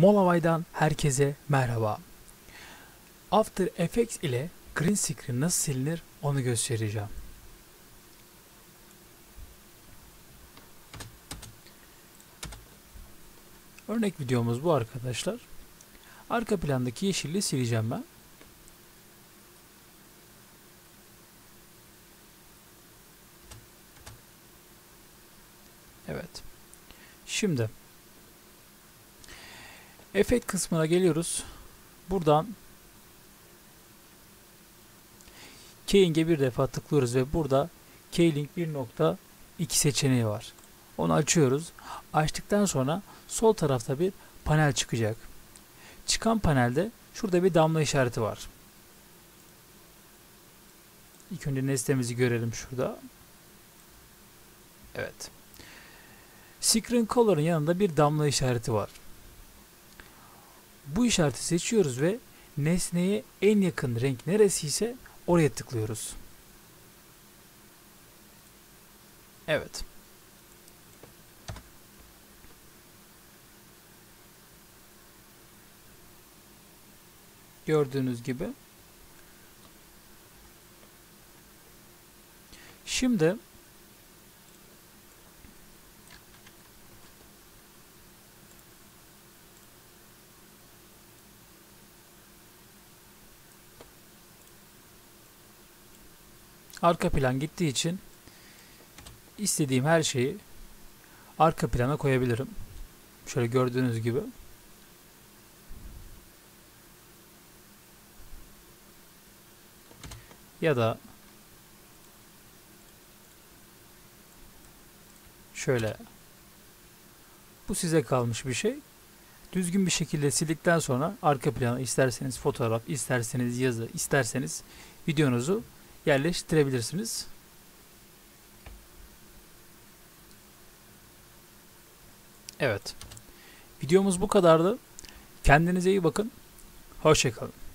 Molavay'dan herkese merhaba. After Effects ile green screen nasıl silinir onu göstereceğim. Örnek videomuz bu arkadaşlar. Arka plandaki yeşilliği sileceğim ben. Evet. Şimdi efekt kısmına geliyoruz. Buradan Keyling'e bir defa tıklıyoruz ve burada Keyling 1.2 seçeneği var. Onu açıyoruz. Açtıktan sonra sol tarafta bir panel çıkacak. Çıkan panelde şurada bir damla işareti var. İlk önce nesnemizi görelim şurada. Evet. Screen Color'ın yanında bir damla işareti var. Bu işareti seçiyoruz ve nesneye en yakın renk neresiyse oraya tıklıyoruz. Evet. Gördüğünüz gibi. Şimdi arka plan gittiği için istediğim her şeyi arka plana koyabilirim. Şöyle gördüğünüz gibi. Ya da şöyle, bu size kalmış bir şey. Düzgün bir şekilde sildikten sonra arka plana isterseniz fotoğraf, isterseniz yazı, isterseniz videonuzu yerleştirebilirsiniz. Evet. Videomuz bu kadardı. Kendinize iyi bakın. Hoşça kalın.